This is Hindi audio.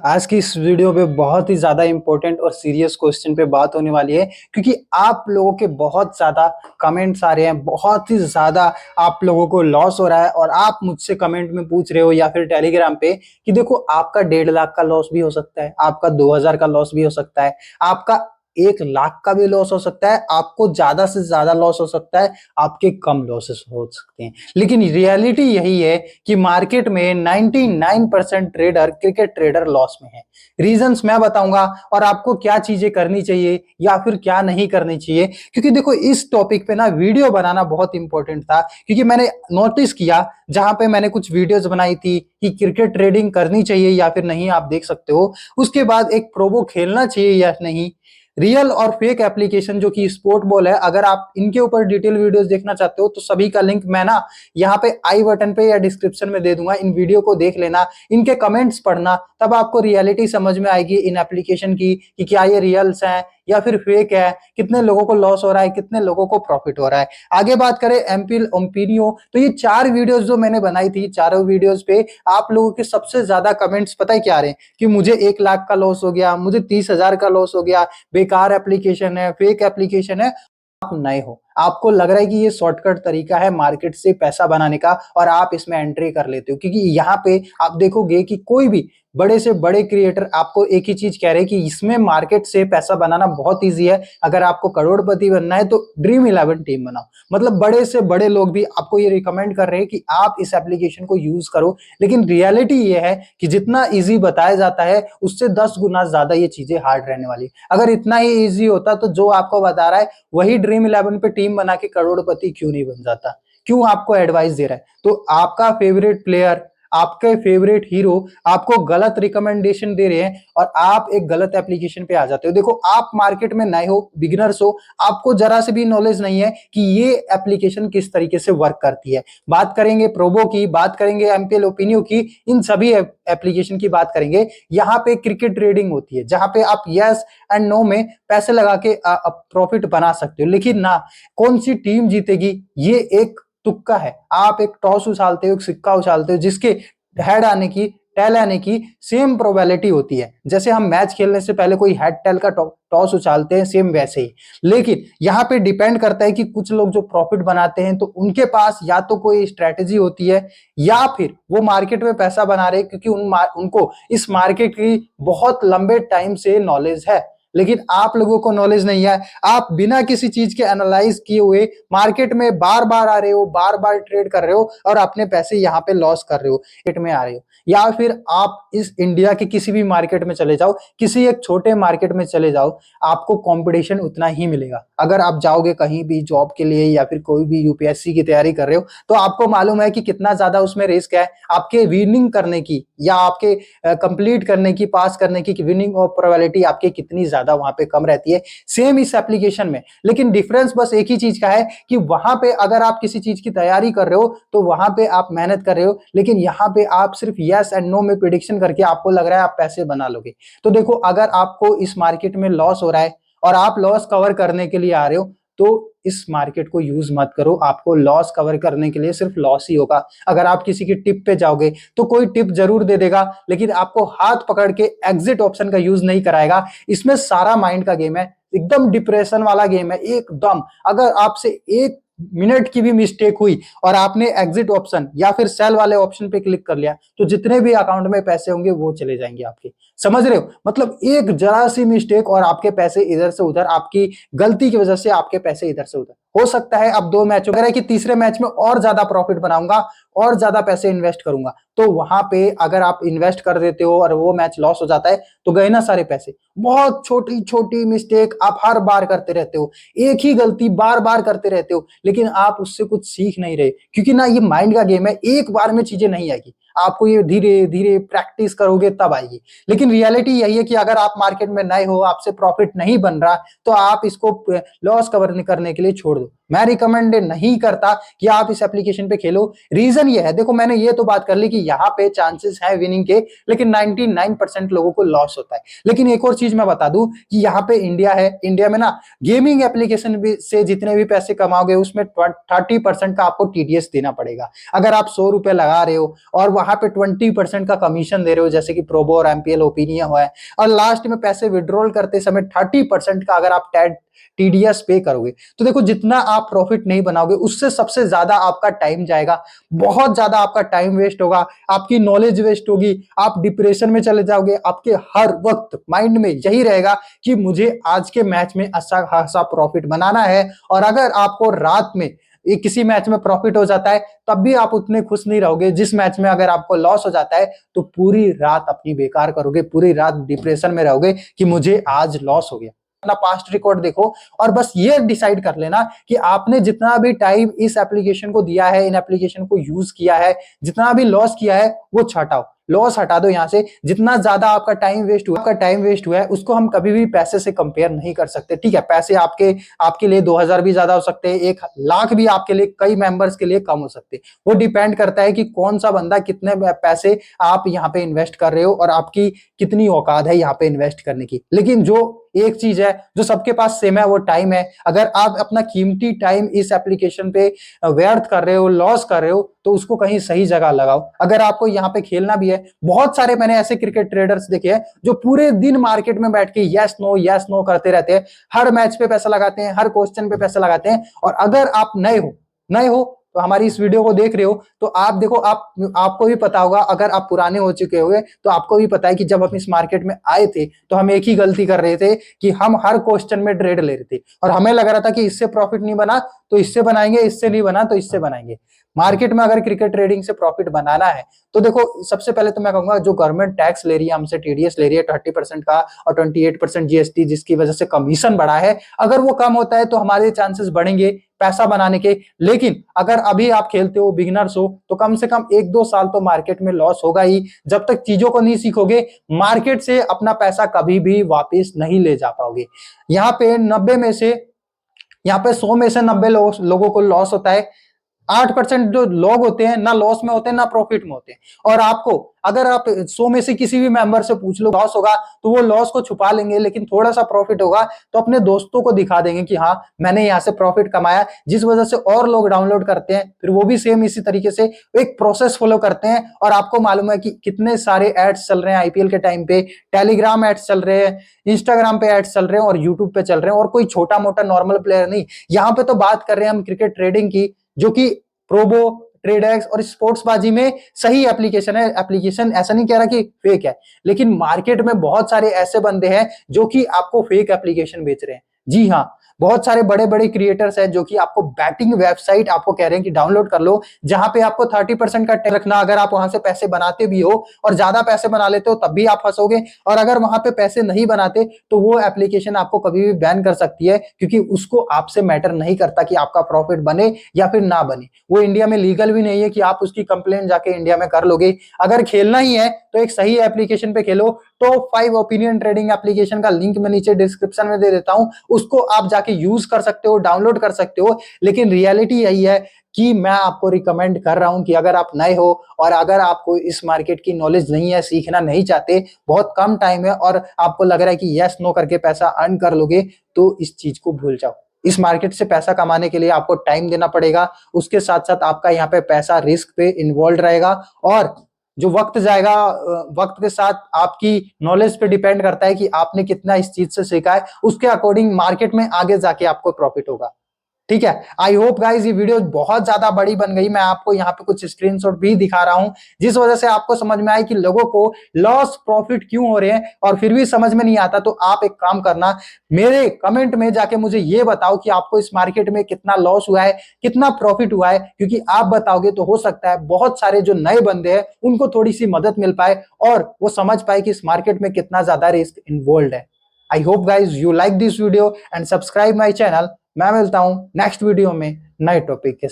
आज की इस वीडियो पे बहुत ही ज़्यादा इम्पोर्टेंट और सीरियस क्वेश्चन पे बात होने वाली है क्योंकि आप लोगों के बहुत ज़्यादा कमेंट्स आ रहे हैं, बहुत ही ज़्यादा आप लोगों को लॉस हो रहा है और आप मुझसे कमेंट में पूछ रहे हो या फिर टेलीग्राम पे कि देखो आपका 1.5 लाख का लॉस भी हो सकता है, आपका 2,000 का लॉस भी हो सकता है, आपका 1 लाख का भी लॉस हो सकता है, आपको ज़्यादा से ज़्यादा लॉस हो सकता है, आपके कम लॉसेस हो सकते हैं। लेकिन रियलिटी यही है कि मार्केट में 99% ट्रेडर क्रिकेट ट्रेडर लॉस में है। रीजंस मैं बताऊंगा और आपको क्या चीजें करनी चाहिए या फिर क्या नहीं करनी चाहिए, क्योंकि देखो इस टॉपिक पे ना वीडियो बनाना बहुत इंपॉर्टेंट था क्योंकि मैंने नोटिस किया जहां पे मैंने कुछ वीडियोस बनाई थी कि क्रिकेट ट्रेडिंग करनी चाहिए या फिर नहीं, आप देख सकते हो। उसके बाद एक प्रोबो खेलना चाहिए या नहीं, रियल और फेक एप्लीकेशन जो कि स्पोर्ट बॉल है, अगर आप इनके ऊपर डिटेल वीडियोस देखना चाहते हो तो सभी का लिंक मैं ना यहाँ पे आई बटन पे या डिस्क्रिप्शन में दे दूंगा। इन वीडियो को देख लेना, इनके कमेंट्स पढ़ना, तब आपको रियलिटी समझ में आएगी इन एप्लीकेशन की कि क्या ये रियल्स हैं या फिर फेक है, कितने लोगों को लॉस हो रहा है, कितने लोगों को प्रॉफिट हो रहा है। आगे बात करें एमपीएल ओपिनियो, तो ये 4 वीडियोस जो मैंने बनाई थी, चारों वीडियोस पे आप लोगों के सबसे ज्यादा कमेंट्स पता है क्या आ रहे हैं कि मुझे 1 लाख का लॉस हो गया, मुझे 30,000 का लॉस हो गया, बेकार एप्लीकेशन है, फेक एप्लीकेशन है। आप नए हो, आपको लग रहा है कि ये शॉर्टकट तरीका है मार्केट से पैसा बनाने का और आप इसमें एंट्री कर लेते हो, क्योंकि यहाँ पे आप देखोगे कि कोई भी बड़े से बड़े क्रिएटर आपको एक ही चीज कह रहे हैं कि इसमें मार्केट से पैसा बनाना बहुत ईजी है। अगर आपको करोड़पति बनना है तो ड्रीम 11 टीम बनाओ। मतलब बड़े से बड़े लोग भी आपको ये रिकमेंड कर रहे हैं कि आप इस एप्लीकेशन को यूज करो। लेकिन रियलिटी ये है कि जितना इजी बताया जाता है उससे 10 गुना ज्यादा ये चीजें हार्ड रहने वाली है। अगर इतना ही इजी होता तो जो आपको बता रहा है वही ड्रीम 11 पे टीम बना के करोड़पति क्यों नहीं बन जाता? क्यों आपको एडवाइस दे रहा है? तो आपका फेवरेट प्लेयर, आपके फेवरेट हीरो आपको गलत रिकमेंडेशन दे रहे हैं और आप एक गलत एप्लीकेशन पे आ जाते हो। देखो आप मार्केट में नए हो, बिगिनर्स हो, आपको जरा से भी नॉलेज नहीं है कि ये एप्लीकेशन किस तरीके से वर्क करती है। बात करेंगे प्रोबो की, बात करेंगे एमपीएल ओपिनियो की, इन सभी एप्लीकेशन की बात करेंगे। यहाँ पे क्रिकेट ट्रेडिंग होती है जहां पे आप यस एंड नो में पैसे लगा के प्रॉफिट बना सकते हो। लेकिन ना कौन सी टीम जीतेगी ये एक तुक्का है। आप एक टॉस उछालते हो, एक सिक्का उछालते हो, जिसके हेड आने की टेल आने की सेम प्रोबेबिलिटी होती है। जैसे हम मैच खेलने से पहले कोई हेड टेल का टॉस उछालते हैं, सेम वैसे ही। लेकिन यहाँ पे डिपेंड करता है कि कुछ लोग जो प्रॉफिट बनाते हैं तो उनके पास या तो कोई स्ट्रेटेजी होती है या फिर वो मार्केट में पैसा बना रहे हैं क्योंकि उनको इस मार्केट की बहुत लंबे टाइम से नॉलेज है। लेकिन आप लोगों को नॉलेज नहीं है, आप बिना किसी चीज के एनालाइज किए हुए मार्केट में बार बार आ रहे हो, बार बार ट्रेड कर रहे हो और अपने पैसे यहाँ पे लॉस कर रहे हो, हिट में आ रहे हो। या फिर आप इस इंडिया के किसी भी मार्केट में चले जाओ, किसी एक छोटे मार्केट में चले जाओ, आपको कंपटीशन उतना ही मिलेगा। अगर आप जाओगे कहीं भी जॉब के लिए या फिर कोई भी यूपीएससी की तैयारी कर रहे हो तो आपको मालूम है कि कितना ज्यादा उसमें रिस्क है आपके विनिंग करने की या आपके कंप्लीट करने की, पास करने की विनिंग और प्रोबेबिलिटी आपकी कितनी ज्यादा वहां पे कम रहती है। सेम इस एप्लीकेशन में, लेकिन डिफरेंस बस एक ही चीज का है कि वहां पे अगर आप किसी चीज की तैयारी कर रहे हो तो वहां पे आप मेहनत कर रहे हो, लेकिन यहाँ पे आप सिर्फ यस एंड नो में प्रिडिक्शन करके आपको लग रहा है आप पैसे बना लोगे। तो देखो अगर आपको इस मार्केट में लॉस हो रहा है और आप लॉस कवर करने के लिए आ रहे हो तो इस मार्केट को यूज मत करो। आपको लॉस कवर करने के लिए सिर्फ लॉस ही होगा। अगर आप किसी की टिप पे जाओगे तो कोई टिप जरूर दे देगा लेकिन आपको हाथ पकड़ के एग्जिट ऑप्शन का यूज नहीं कराएगा। इसमें सारा माइंड का गेम है, एकदम डिप्रेशन वाला गेम है एकदम। अगर आपसे 1 मिनट की भी मिस्टेक हुई और आपने एग्जिट ऑप्शन या फिर सेल वाले ऑप्शन पे क्लिक कर लिया तो जितने भी अकाउंट में पैसे होंगे वो चले जाएंगे आपके। समझ रहे हो? मतलब एक जरा सी मिस्टेक और आपके पैसे इधर से उधर, आपकी गलती की वजह से आपके पैसे इधर से उधर। हो सकता है अब 2 मैच हो गए कि तीसरे मैच में और ज्यादा प्रॉफिट बनाऊंगा और ज्यादा पैसे इन्वेस्ट करूंगा, तो वहां पे अगर आप इन्वेस्ट कर देते हो और वो मैच लॉस हो जाता है तो गए ना सारे पैसे। बहुत छोटी छोटी मिस्टेक आप हर बार करते रहते हो, एक ही गलती बार बार करते रहते हो, लेकिन आप उससे कुछ सीख नहीं रहे क्योंकि ना ये माइंड का गेम है, एक बार में चीजें नहीं आएगी, आपको ये धीरे धीरे प्रैक्टिस करोगे तब आएगी। लेकिन रियलिटी यही है कि अगर आप मार्केट में नए हो, आपसे प्रॉफिट नहीं बन रहा, तो आप इसको लॉस कवर करने के लिए छोड़ दो। मैं रिकमेंड नहीं करता कि आप इस एप्लीकेशन पे खेलो। रीजन ये है, देखो मैंने ये तो बात कर ली कि यहाँ पे चांसेस है विनिंग के, लेकिन 99% लोगों को लॉस होता है। लेकिन एक और चीज मैं बता दूं कि यहाँ पे इंडिया है, इंडिया में ना गेमिंग एप्लीकेशन से जितने भी पैसे कमाओगे उसमें 30% का आपको टीडीएस देना पड़ेगा। अगर आप 100 रुपए लगा रहे हो और वहां पे 20% का कमीशन दे रहे हो, जैसे कि प्रोबो और एमपीएल ओपिनियन हुआ है, और लास्ट में पैसे विड्रॉल करते समय 30% का अगर आप टीडीएस पे करोगे, तो देखो जितना आप प्रॉफिट नहीं बनाओगे उससे सबसे ज्यादा आपका टाइम जाएगा, बहुत ज्यादा आपका टाइम वेस्ट होगा, आपकी नॉलेज वेस्ट होगी, आप डिप्रेशन में चले जाओगे, आपके हर वक्त माइंड में यही रहेगा कि मुझे आज के मैच में अच्छा खासा प्रॉफिट बनाना है। और अगर आपको रात में किसी मैच में प्रॉफिट हो जाता है तब भी आप उतने खुश नहीं रहोगे, जिस मैच में अगर आपको लॉस हो जाता है तो पूरी रात अपनी बेकार करोगे, पूरी रात डिप्रेशन में रहोगे कि मुझे आज लॉस हो गया। अपना पास्ट रिकॉर्ड देखो और बस ये डिसाइड कर लेना कि आपने जितना भी टाइम इस एप्लीकेशन को दिया है, इन एप्लीकेशन को यूज किया है, जितना भी लॉस किया है वो छटाओ, लॉस हटा दो यहां से। जितना ज्यादा आपका टाइम वेस्ट हुआ है उसको हम कभी भी पैसे से कंपेयर नहीं कर सकते, ठीक है। पैसे आपके लिए 2000 भी ज्यादा हो सकते हैं, 1 लाख भी आपके लिए, कई मेंबर्स के लिए कम हो सकते हैं। वो डिपेंड करता है कि कौन सा बंदा कितने पैसे आप यहाँ पे इन्वेस्ट कर रहे हो और आपकी कितनी औकात है यहाँ पे इन्वेस्ट करने की। लेकिन जो एक चीज है जो सबके पास सेम है वो टाइम है। अगर आप अपना कीमती टाइम इस एप्लीकेशन पे व्यर्थ कर रहे हो, लॉस कर रहे हो, तो उसको कहीं सही जगह लगाओ। अगर आपको यहाँ पे खेलना भी है, बहुत सारे मैंने ऐसे क्रिकेट ट्रेडर्स देखे हैं जो पूरे दिन मार्केट में बैठ के यस नो करते रहते हैं, हर मैच पे पैसा लगाते हैं, हर क्वेश्चन पे पैसा लगाते हैं। और अगर आप नए हो तो हमारी इस वीडियो को देख रहे हो तो आप देखो, आपको भी पता होगा, अगर आप पुराने हो चुके होंगे तो आपको भी पता है कि जब हम इस मार्केट में आए थे तो हम एक ही गलती कर रहे थे कि हम हर क्वेश्चन में ट्रेड ले रहे थे और हमें लग रहा था कि इससे प्रॉफिट नहीं बना तो इससे बनाएंगे, इससे नहीं बना तो इससे बनाएंगे। मार्केट में अगर क्रिकेट ट्रेडिंग से प्रॉफिट बनाना है तो देखो, सबसे पहले तो मैं कहूंगा जो गवर्नमेंट टैक्स ले रही है हमसे, टीडीएस ले रही है 30% का और 28% जीएसटी, जिसकी वजह से कमीशन बढ़ा है, अगर वो कम होता है तो हमारे चांसेस बढ़ेंगे पैसा बनाने के। लेकिन अगर अभी आप खेलते हो, बिगिनर्स हो, तो कम से कम 1-2 साल तो मार्केट में लॉस होगा ही। जब तक चीजों को नहीं सीखोगे मार्केट से अपना पैसा कभी भी वापस नहीं ले जा पाओगे। यहाँ पे 100 में से 90 लोगों को लॉस होता है। 8% जो लोग होते हैं ना लॉस में होते हैं ना प्रॉफिट में होते हैं। और आपको अगर आप 100 में से किसी भी मेंबर से पूछ लो लॉस होगा तो वो लॉस को छुपा लेंगे, लेकिन थोड़ा सा प्रॉफिट होगा तो अपने दोस्तों को दिखा देंगे कि हाँ मैंने यहाँ से प्रॉफिट कमाया, जिस वजह से और लोग डाउनलोड करते हैं, फिर वो भी सेम इसी तरीके से एक प्रोसेस फॉलो करते हैं। और आपको मालूम है कि कितने सारे एड्स चल रहे हैं आईपीएल के टाइम पे, टेलीग्राम एड्स चल रहे हैं, इंस्टाग्राम पे एड्स चल रहे हैं और यूट्यूब पे चल रहे हैं, और कोई छोटा मोटा नॉर्मल प्लेयर नहीं। यहाँ पे तो बात कर रहे हैं हम क्रिकेट ट्रेडिंग की, जो कि प्रोबो, ट्रेडेक्स और स्पोर्ट्सबाजी में सही एप्लीकेशन है। एप्लीकेशन ऐसा नहीं कह रहा कि फेक है, लेकिन मार्केट में बहुत सारे ऐसे बंदे हैं जो कि आपको फेक एप्लीकेशन बेच रहे हैं। जी हाँ, बहुत सारे बड़े बड़े क्रिएटर्स हैं जो कि आपको बैटिंग वेबसाइट आपको कह रहे हैं कि डाउनलोड कर लो, जहां पे आपको 30% का टैक्स रखना। अगर आप वहां से पैसे बनाते भी हो और ज्यादा पैसे बना लेते हो तब भी आप फंसोगे, और अगर वहां पे पैसे नहीं बनाते तो वो एप्लीकेशन आपको कभी भी बैन कर सकती है, क्योंकि उसको आपसे मैटर नहीं करता कि आपका प्रॉफिट बने या फिर ना बने। वो इंडिया में लीगल भी नहीं है कि आप उसकी कंप्लेन जाके इंडिया में कर लोगे। अगर खेलना ही है तो एक सही एप्लीकेशन पे खेलो। टॉप 5 ओपिनियन ट्रेडिंग एप्लीकेशन का लिंक मैं नीचे डिस्क्रिप्शन में दे देता हूं, उसको आप जाके यूज कर सकते हो, डाउनलोड कर सकते हो। लेकिन रियलिटी यही है कि मैं आपको रिकमेंड कर रहा हूं कि अगर आप नए हो और अगर आपको इस मार्केट की नॉलेज नहीं है, सीखना नहीं चाहते, बहुत कम टाइम है और आपको लग रहा है कि यस नो करके पैसा अर्न कर लोगे, तो इस चीज को भूल जाओ। इस मार्केट से पैसा कमाने के लिए आपको टाइम देना पड़ेगा, उसके साथ साथ आपका यहाँ पे पैसा रिस्क पे इन्वॉल्व रहेगा, और जो वक्त जाएगा, वक्त के साथ आपकी नॉलेज पे डिपेंड करता है कि आपने कितना इस चीज से सीखा है, उसके अकॉर्डिंग मार्केट में आगे जाके आपको प्रॉफिट होगा। ठीक है, आई होप गाइज ये वीडियो बहुत ज्यादा बड़ी बन गई। मैं आपको यहाँ पे कुछ स्क्रीनशॉट भी दिखा रहा हूं, जिस वजह से आपको समझ में आए कि लोगों को लॉस प्रॉफिट क्यों हो रहे हैं, और फिर भी समझ में नहीं आता तो आप एक काम करना, मेरे कमेंट में जाके मुझे ये बताओ कि आपको इस मार्केट में कितना लॉस हुआ है, कितना प्रॉफिट हुआ है। क्योंकि आप बताओगे तो हो सकता है बहुत सारे जो नए बंदे हैं उनको थोड़ी सी मदद मिल पाए और वो समझ पाए कि इस मार्केट में कितना ज्यादा रिस्क इन्वॉल्व है। I hope guys you like this video and subscribe my channel. मैं मिलता हूं नेक्स्ट वीडियो में नए टॉपिक के साथ।